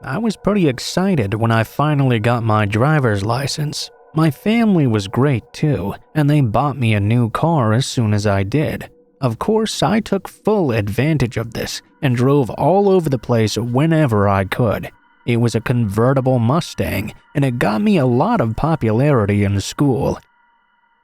I was pretty excited when I finally got my driver's license. My family was great too, and they bought me a new car as soon as I did. Of course, I took full advantage of this and drove all over the place whenever I could. It was a convertible Mustang, and it got me a lot of popularity in school.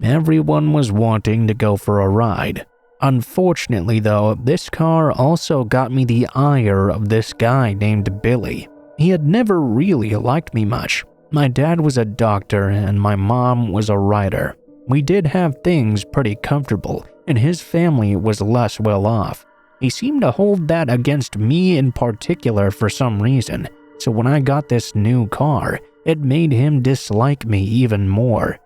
Everyone was wanting to go for a ride. Unfortunately though, this car also got me the ire of this guy named Billy. He had never really liked me much. My dad was a doctor and my mom was a writer. We did have things pretty comfortable, and his family was less well off. He seemed to hold that against me in particular for some reason, so when I got this new car, it made him dislike me even more.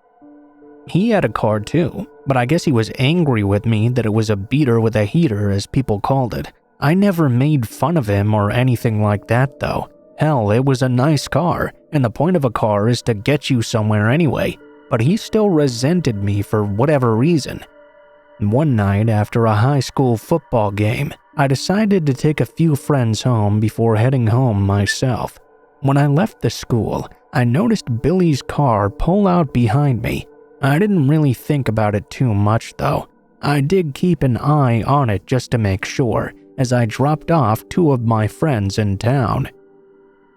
He had a car too, but I guess he was angry with me that it was a beater with a heater, as people called it. I never made fun of him or anything like that though. Hell, it was a nice car, and the point of a car is to get you somewhere anyway, but he still resented me for whatever reason. One night after a high school football game, I decided to take a few friends home before heading home myself. When I left the school, I noticed Billy's car pull out behind me. I didn't really think about it too much though. I did keep an eye on it just to make sure, as I dropped off two of my friends in town.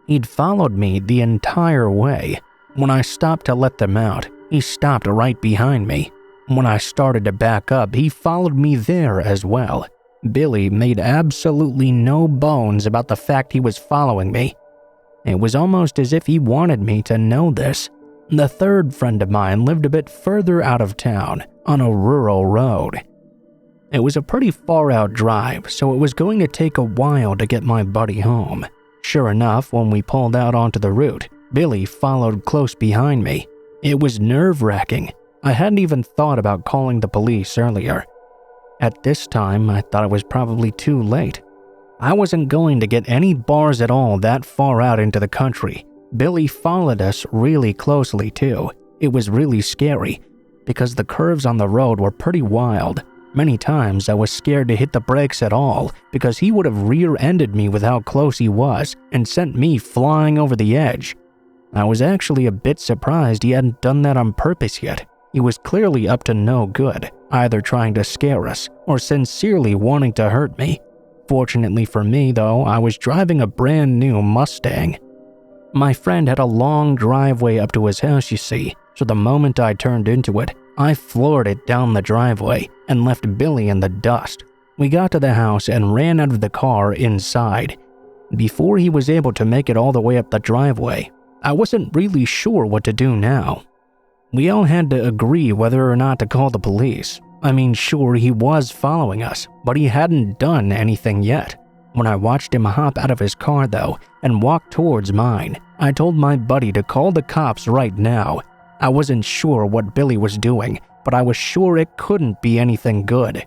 He'd followed me the entire way. When I stopped to let them out, he stopped right behind me. When I started to back up, he followed me there as well. Billy made absolutely no bones about the fact he was following me. It was almost as if he wanted me to know this. The third friend of mine lived a bit further out of town, on a rural road. It was a pretty far out drive, so it was going to take a while to get my buddy home. Sure enough, when we pulled out onto the route, Billy followed close behind me. It was nerve-wracking. I hadn't even thought about calling the police earlier. At this time, I thought it was probably too late. I wasn't going to get any bars at all that far out into the country. Billy followed us really closely too. It was really scary, because the curves on the road were pretty wild. Many times I was scared to hit the brakes at all, because he would have rear-ended me with how close he was and sent me flying over the edge. I was actually a bit surprised he hadn't done that on purpose yet. He was clearly up to no good, either trying to scare us or sincerely wanting to hurt me. Fortunately for me though, I was driving a brand new Mustang. My friend had a long driveway up to his house, you see, so the moment I turned into it, I floored it down the driveway and left Billy in the dust. We got to the house and ran out of the car inside. Before he was able to make it all the way up the driveway, I wasn't really sure what to do now. We all had to agree whether or not to call the police. I mean, sure, he was following us, but he hadn't done anything yet. When I watched him hop out of his car though and walk towards mine, I told my buddy to call the cops right now. I wasn't sure what Billy was doing, but I was sure it couldn't be anything good.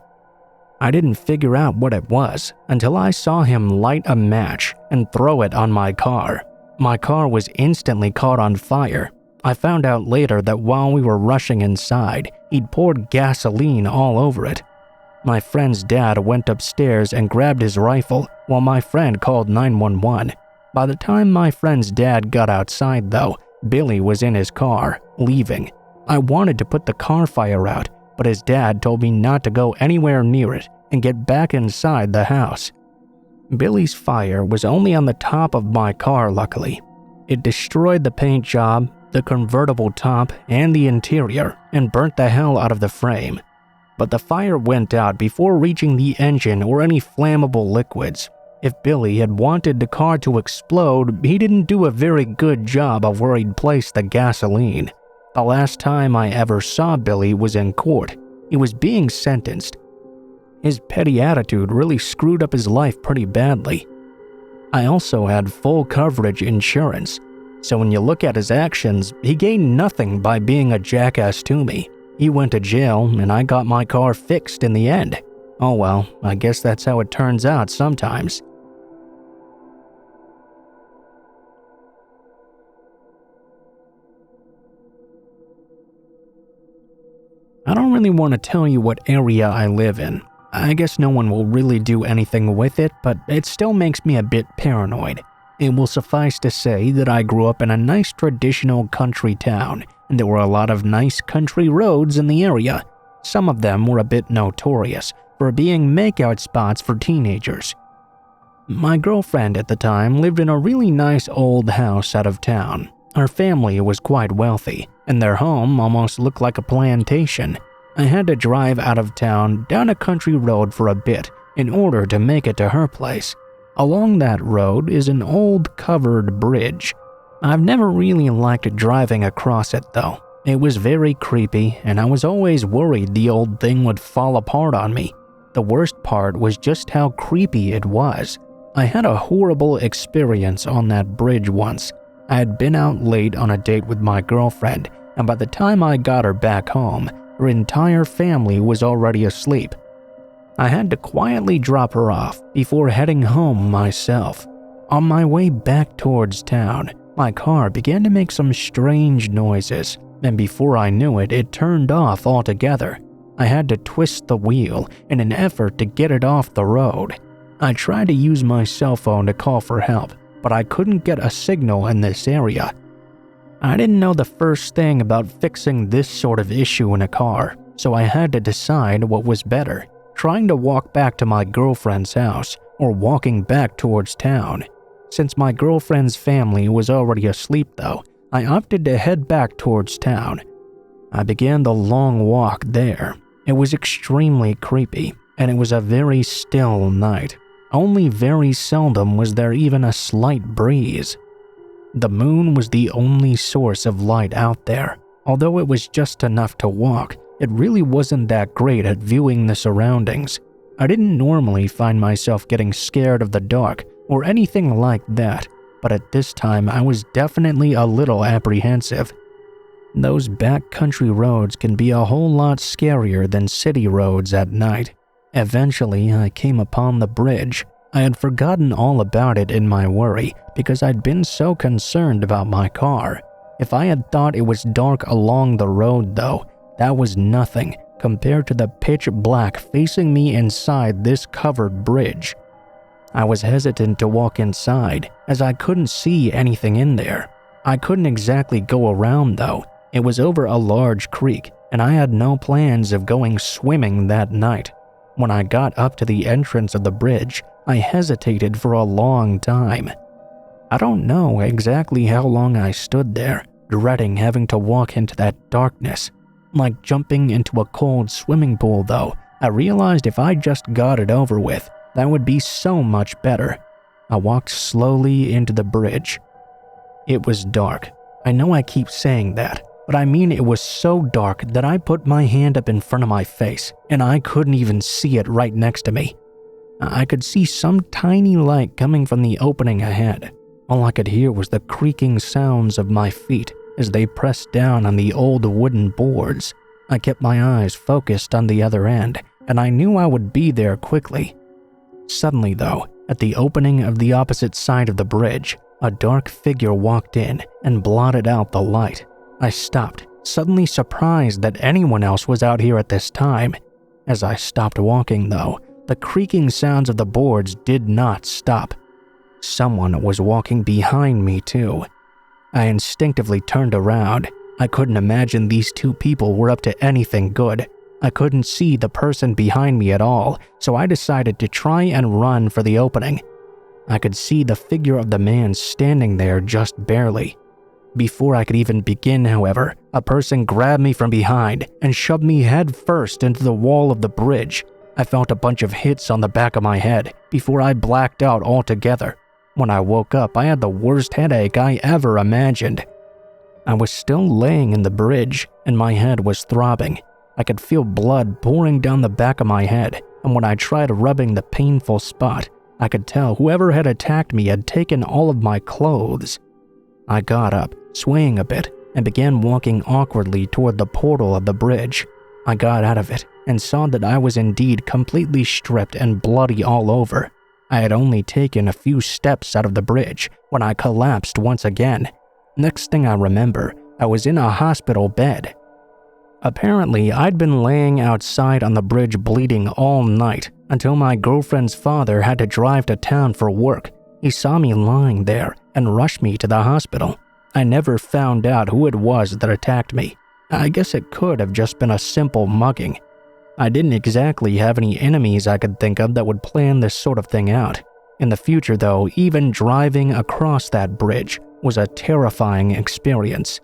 I didn't figure out what it was until I saw him light a match and throw it on my car. My car was instantly caught on fire. I found out later that while we were rushing inside, he'd poured gasoline all over it. My friend's dad went upstairs and grabbed his rifle while my friend called 911. By the time my friend's dad got outside though, Billy was in his car, leaving. I wanted to put the car fire out, but his dad told me not to go anywhere near it and get back inside the house. Billy's fire was only on the top of my car, luckily. It destroyed the paint job, the convertible top, and the interior, and burnt the hell out of the frame. But the fire went out before reaching the engine or any flammable liquids. If Billy had wanted the car to explode, he didn't do a very good job of where he'd placed the gasoline. The last time I ever saw Billy was in court. He was being sentenced. His petty attitude really screwed up his life pretty badly. I also had full coverage insurance, so when you look at his actions, he gained nothing by being a jackass to me. He went to jail and I got my car fixed in the end. Oh well, I guess that's how it turns out sometimes. I don't really want to tell you what area I live in. I guess no one will really do anything with it, but it still makes me a bit paranoid. It will suffice to say that I grew up in a nice traditional country town, and there were a lot of nice country roads in the area. Some of them were a bit notorious for being makeout spots for teenagers. My girlfriend at the time lived in a really nice old house out of town. Her family was quite wealthy, and their home almost looked like a plantation. I had to drive out of town down a country road for a bit in order to make it to her place. Along that road is an old covered bridge. I've never really liked driving across it though. It was very creepy, and I was always worried the old thing would fall apart on me. The worst part was just how creepy it was. I had a horrible experience on that bridge once. I had been out late on a date with my girlfriend, and by the time I got her back home, her entire family was already asleep. I had to quietly drop her off before heading home myself. On my way back towards town, my car began to make some strange noises, and before I knew it, it turned off altogether. I had to twist the wheel in an effort to get it off the road. I tried to use my cell phone to call for help, but I couldn't get a signal in this area. I didn't know the first thing about fixing this sort of issue in a car, so I had to decide what was better, trying to walk back to my girlfriend's house or walking back towards town. Since my girlfriend's family was already asleep though, I opted to head back towards town. I began the long walk there. It was extremely creepy, and it was a very still night. Only very seldom was there even a slight breeze. The moon was the only source of light out there. Although it was just enough to walk, it really wasn't that great at viewing the surroundings. I didn't normally find myself getting scared of the dark or anything like that, but at this time I was definitely a little apprehensive. Those backcountry roads can be a whole lot scarier than city roads at night. Eventually, I came upon the bridge. I had forgotten all about it in my worry because I'd been so concerned about my car. If I had thought it was dark along the road though, that was nothing compared to the pitch black facing me inside this covered bridge. I was hesitant to walk inside as I couldn't see anything in there. I couldn't exactly go around though. It was over a large creek and I had no plans of going swimming that night. When I got up to the entrance of the bridge, I hesitated for a long time. I don't know exactly how long I stood there, dreading having to walk into that darkness. Like jumping into a cold swimming pool though, I realized if I just got it over with, that would be so much better. I walked slowly into the bridge. It was dark. I know I keep saying that, but I mean it was so dark that I put my hand up in front of my face and I couldn't even see it right next to me. I could see some tiny light coming from the opening ahead. All I could hear was the creaking sounds of my feet as they pressed down on the old wooden boards. I kept my eyes focused on the other end, and I knew I would be there quickly. Suddenly though, at the opening of the opposite side of the bridge, a dark figure walked in and blotted out the light. I stopped, suddenly surprised that anyone else was out here at this time. As I stopped walking though, the creaking sounds of the boards did not stop. Someone was walking behind me too. I instinctively turned around. I couldn't imagine these two people were up to anything good. I couldn't see the person behind me at all, so I decided to try and run for the opening. I could see the figure of the man standing there just barely. Before I could even begin, however, a person grabbed me from behind and shoved me head first into the wall of the bridge. I felt a bunch of hits on the back of my head before I blacked out altogether. When I woke up, I had the worst headache I ever imagined. I was still laying in the bridge, and my head was throbbing. I could feel blood pouring down the back of my head, and when I tried rubbing the painful spot, I could tell whoever had attacked me had taken all of my clothes. I got up, swaying a bit, and began walking awkwardly toward the portal of the bridge. I got out of it and saw that I was indeed completely stripped and bloody all over. I had only taken a few steps out of the bridge when I collapsed once again. Next thing I remember, I was in a hospital bed. Apparently, I'd been laying outside on the bridge bleeding all night until my girlfriend's father had to drive to town for work. He saw me lying there and rushed me to the hospital. I never found out who it was that attacked me. I guess it could have just been a simple mugging. I didn't exactly have any enemies I could think of that would plan this sort of thing out. In the future, though, even driving across that bridge was a terrifying experience.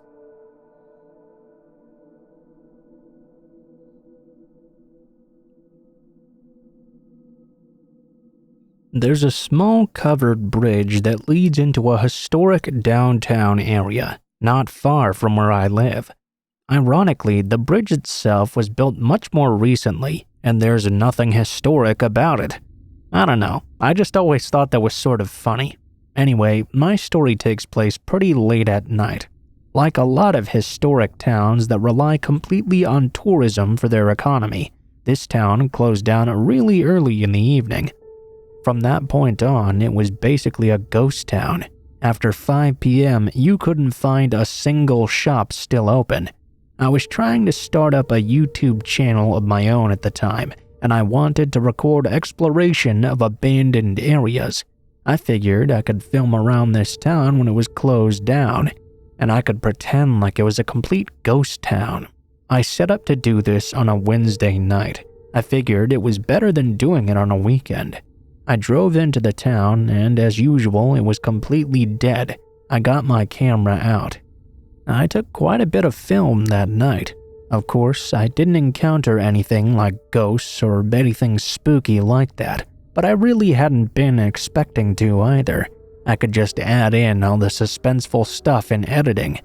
There's a small covered bridge that leads into a historic downtown area, not far from where I live. Ironically, the bridge itself was built much more recently, and there's nothing historic about it. I don't know, I just always thought that was sort of funny. Anyway, my story takes place pretty late at night. Like a lot of historic towns that rely completely on tourism for their economy, this town closed down really early in the evening. From that point on, it was basically a ghost town. After 5 p.m., you couldn't find a single shop still open. I was trying to start up a YouTube channel of my own at the time, and I wanted to record exploration of abandoned areas. I figured I could film around this town when it was closed down, and I could pretend like it was a complete ghost town. I set up to do this on a Wednesday night. I figured it was better than doing it on a weekend. I drove into the town, and as usual, it was completely dead. I got my camera out. I took quite a bit of film that night. Of course, I didn't encounter anything like ghosts or anything spooky like that, but I really hadn't been expecting to either. I could just add in all the suspenseful stuff in editing.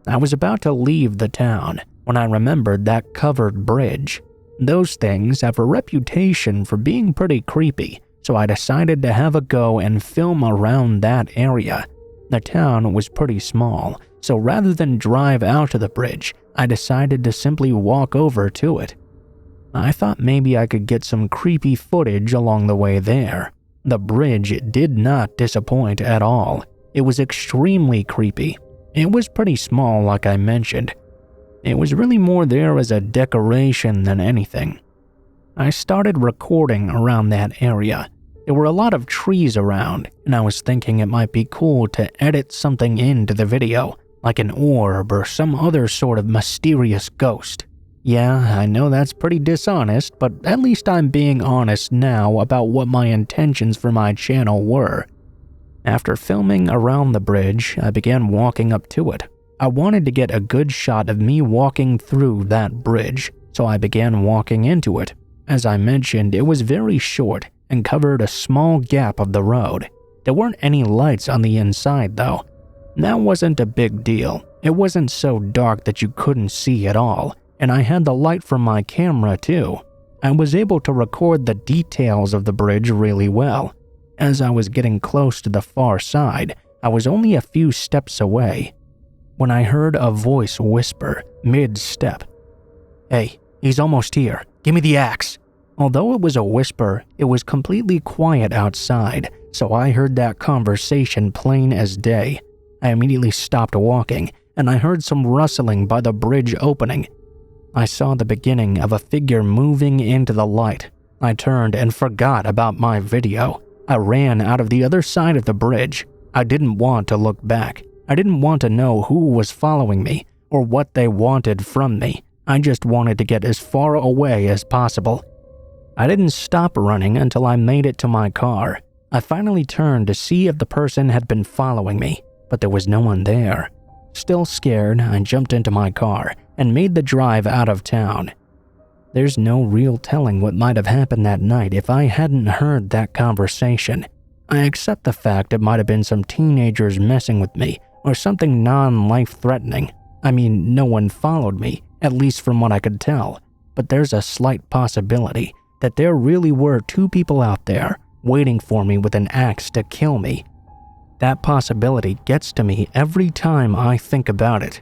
I was about to leave the town when I remembered that covered bridge. Those things have a reputation for being pretty creepy, so I decided to have a go and film around that area. The town was pretty small, so rather than drive out to the bridge, I decided to simply walk over to it. I thought maybe I could get some creepy footage along the way there. The bridge did not disappoint at all. It was extremely creepy. It was pretty small, like I mentioned. It was really more there as a decoration than anything. I started recording around that area. There were a lot of trees around, and I was thinking it might be cool to edit something into the video, like an orb or some other sort of mysterious ghost. Yeah, I know that's pretty dishonest, but at least I'm being honest now about what my intentions for my channel were. After filming around the bridge, I began walking up to it. I wanted to get a good shot of me walking through that bridge, so I began walking into it. As I mentioned, it was very short and covered a small gap of the road. There weren't any lights on the inside though. That wasn't a big deal. It wasn't so dark that you couldn't see at all, and I had the light from my camera too. I was able to record the details of the bridge really well. As I was getting close to the far side, I was only a few steps away when I heard a voice whisper mid-step, "Hey, he's almost here. Give me the axe." Although it was a whisper, it was completely quiet outside, so I heard that conversation plain as day. I immediately stopped walking, and I heard some rustling by the bridge opening. I saw the beginning of a figure moving into the light. I turned and forgot about my video. I ran out of the other side of the bridge. I didn't want to look back. I didn't want to know who was following me or what they wanted from me. I just wanted to get as far away as possible. I didn't stop running until I made it to my car. I finally turned to see if the person had been following me, but there was no one there. Still scared, I jumped into my car and made the drive out of town. There's no real telling what might have happened that night if I hadn't heard that conversation. I accept the fact it might have been some teenagers messing with me or something non-life-threatening. I mean, no one followed me, at least from what I could tell, but there's a slight possibility that there really were two people out there waiting for me with an axe to kill me. That possibility gets to me every time I think about it.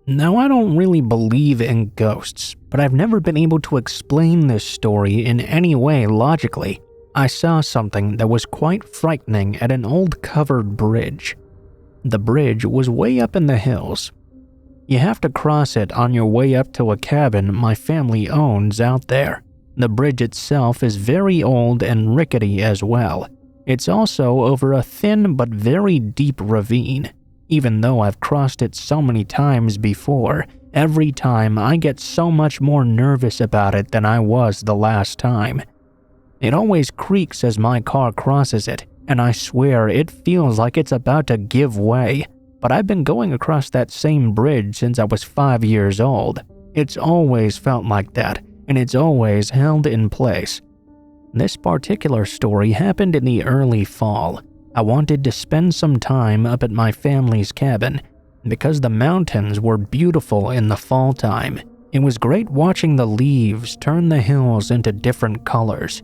Now, I don't really believe in ghosts, but I've never been able to explain this story in any way logically. I saw something that was quite frightening at an old covered bridge. The bridge was way up in the hills. You have to cross it on your way up to a cabin my family owns out there. The bridge itself is very old and rickety as well. It's also over a thin but very deep ravine. Even though I've crossed it so many times before, every time I get so much more nervous about it than I was the last time. It always creaks as my car crosses it, and I swear it feels like it's about to give way. But I've been going across that same bridge since I was 5 years old. It's always felt like that, and it's always held in place. This particular story happened in the early fall. I wanted to spend some time up at my family's cabin because the mountains were beautiful in the fall time. It was great watching the leaves turn the hills into different colors.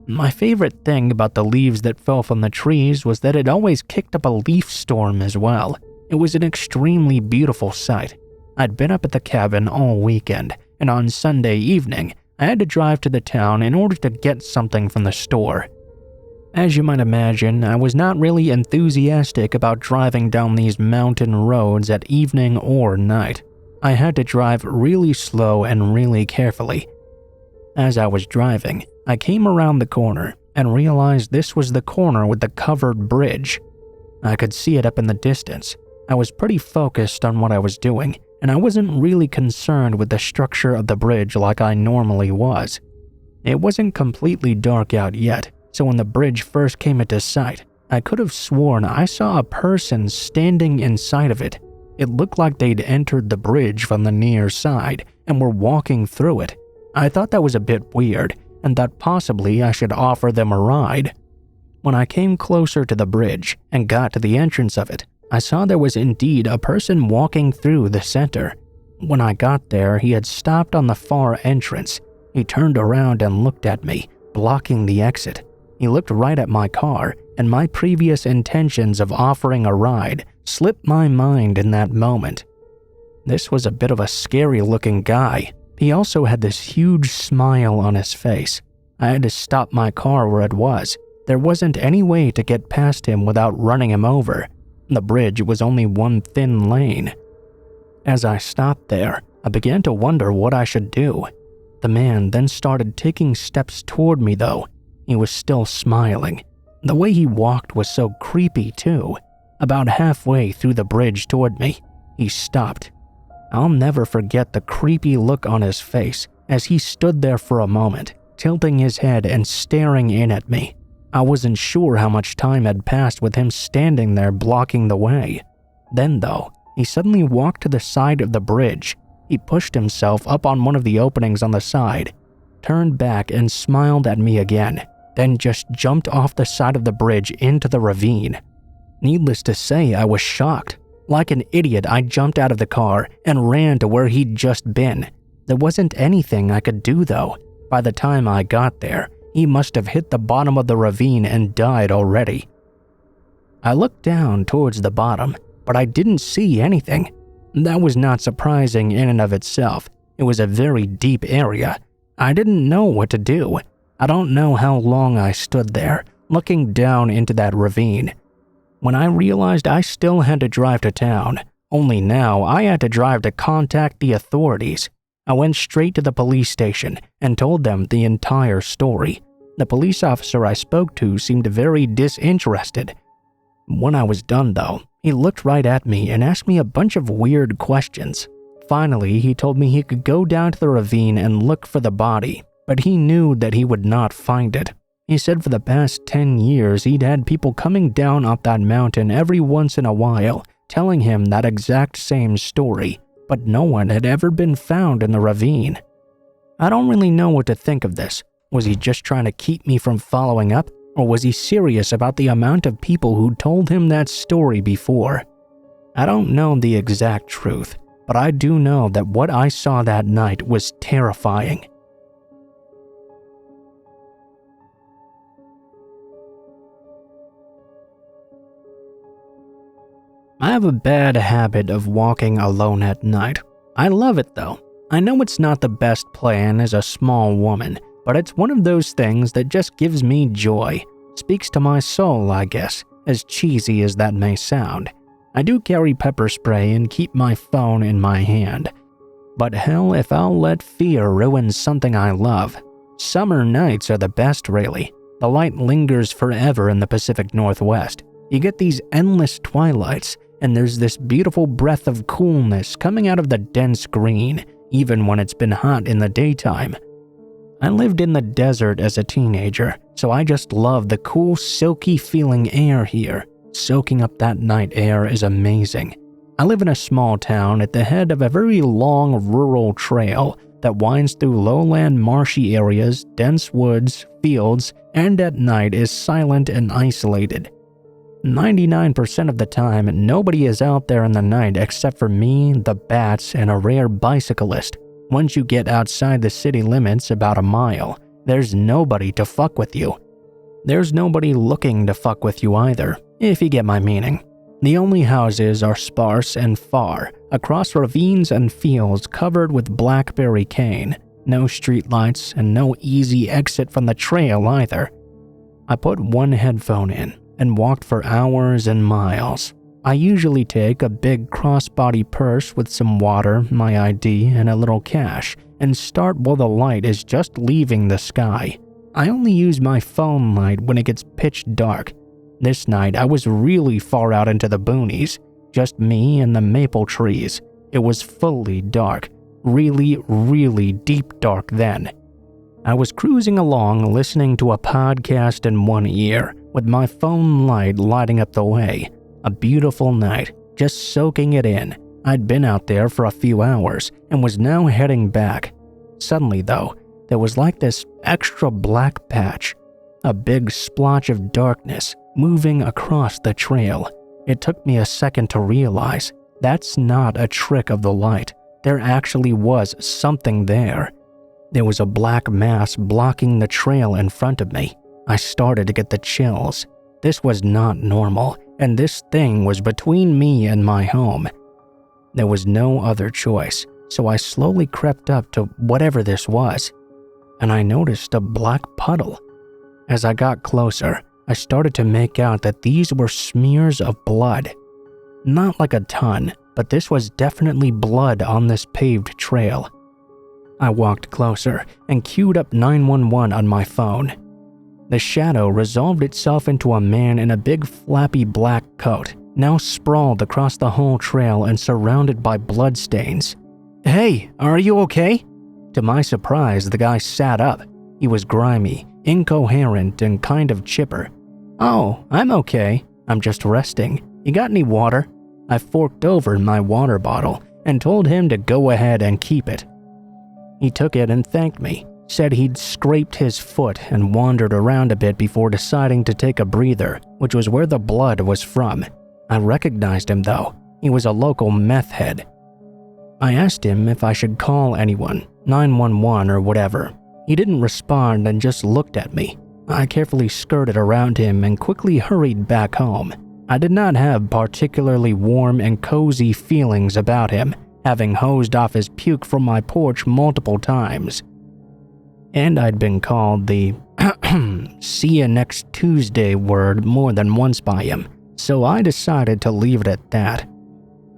My favorite thing about the leaves that fell from the trees was that it always kicked up a leaf storm as well. It was an extremely beautiful sight. I'd been up at the cabin all weekend, and on Sunday evening, I had to drive to the town in order to get something from the store. As you might imagine, I was not really enthusiastic about driving down these mountain roads at evening or night. I had to drive really slow and really carefully. As I was driving, I came around the corner and realized this was the corner with the covered bridge. I could see it up in the distance. I was pretty focused on what I was doing, and I wasn't really concerned with the structure of the bridge like I normally was. It wasn't completely dark out yet, so when the bridge first came into sight, I could have sworn I saw a person standing inside of it. It looked like they'd entered the bridge from the near side and were walking through it. I thought that was a bit weird, and that possibly I should offer them a ride. When I came closer to the bridge and got to the entrance of it, I saw there was indeed a person walking through the center. When I got there, he had stopped on the far entrance. He turned around and looked at me, blocking the exit. He looked right at my car, and my previous intentions of offering a ride slipped my mind in that moment. This was a bit of a scary-looking guy. He also had this huge smile on his face. I had to stop my car where it was. There wasn't any way to get past him without running him over. The bridge was only one thin lane. As I stopped there, I began to wonder what I should do. The man then started taking steps toward me though. He was still smiling. The way he walked was so creepy too. About halfway through the bridge toward me, he stopped. I'll never forget the creepy look on his face as he stood there for a moment, tilting his head and staring in at me. I wasn't sure how much time had passed with him standing there blocking the way. Then though, he suddenly walked to the side of the bridge. He pushed himself up on one of the openings on the side, turned back and smiled at me again, then just jumped off the side of the bridge into the ravine. Needless to say, I was shocked. Like an idiot, I jumped out of the car and ran to where he'd just been. There wasn't anything I could do though. By the time I got there, he must have hit the bottom of the ravine and died already. I looked down towards the bottom, but I didn't see anything. That was not surprising in and of itself. It was a very deep area. I didn't know what to do. I don't know how long I stood there, looking down into that ravine. When I realized I still had to drive to town, only now I had to drive to contact the authorities. I went straight to the police station and told them the entire story. The police officer I spoke to seemed very disinterested. When I was done though, he looked right at me and asked me a bunch of weird questions. Finally, he told me he could go down to the ravine and look for the body, but he knew that he would not find it. He said for the past 10 years he'd had people coming down off that mountain every once in a while, telling him that exact same story, but no one had ever been found in the ravine. I don't really know what to think of this. Was he just trying to keep me from following up, or was he serious about the amount of people who told him that story before? I don't know the exact truth, but I do know that what I saw that night was terrifying. I have a bad habit of walking alone at night. I love it though. I know it's not the best plan as a small woman, but it's one of those things that just gives me joy. Speaks to my soul, I guess, as cheesy as that may sound. I do carry pepper spray and keep my phone in my hand. But hell if I'll let fear ruin something I love. Summer nights are the best, really. The light lingers forever in the Pacific Northwest. You get these endless twilights, and there's this beautiful breath of coolness coming out of the dense green, even when it's been hot in the daytime. I lived in the desert as a teenager, so I just love the cool, silky feeling air here. Soaking up that night air is amazing. I live in a small town at the head of a very long rural trail that winds through lowland marshy areas, dense woods, fields, and at night is silent and isolated. 99% of the time, nobody is out there in the night except for me, the bats, and a rare bicyclist. Once you get outside the city limits about a mile, there's nobody to fuck with you. There's nobody looking to fuck with you either, if you get my meaning. The only houses are sparse and far, across ravines and fields covered with blackberry cane. No streetlights and no easy exit from the trail either. I put one headphone in and walked for hours and miles. I usually take a big crossbody purse with some water, my ID, and a little cash, and start while the light is just leaving the sky. I only use my phone light when it gets pitch dark. This night, I was really far out into the boonies, just me and the maple trees. It was fully dark, really, really deep dark then. I was cruising along listening to a podcast in one ear, with my phone light lighting up the way. A beautiful night, just soaking it in. I'd been out there for a few hours and was now heading back. Suddenly though, there was like this extra black patch, a big splotch of darkness moving across the trail. It took me a second to realize that's not a trick of the light. There actually was something there. There was a black mass blocking the trail in front of me. I started to get the chills. This was not normal, and this thing was between me and my home. There was no other choice, so I slowly crept up to whatever this was, and I noticed a black puddle. As I got closer, I started to make out that these were smears of blood. Not like a ton, but this was definitely blood on this paved trail. I walked closer and queued up 911 on my phone. The shadow resolved itself into a man in a big flappy black coat, now sprawled across the whole trail and surrounded by bloodstains. "Hey, are you okay?" To my surprise, the guy sat up. He was grimy, incoherent, and kind of chipper. "Oh, I'm okay. I'm just resting. You got any water?" I forked over my water bottle and told him to go ahead and keep it. He took it and thanked me, said he'd scraped his foot and wandered around a bit before deciding to take a breather, which was where the blood was from. I recognized him though. He was a local meth head. I asked him if I should call anyone, 911 or whatever. He didn't respond and just looked at me. I carefully skirted around him and quickly hurried back home. I did not have particularly warm and cozy feelings about him, having hosed off his puke from my porch multiple times. And I'd been called the see you next Tuesday word more than once by him, so I decided to leave it at that.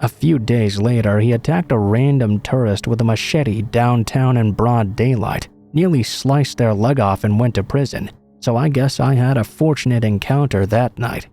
A few days later, he attacked a random tourist with a machete downtown in broad daylight, nearly sliced their leg off and went to prison, so I guess I had a fortunate encounter that night.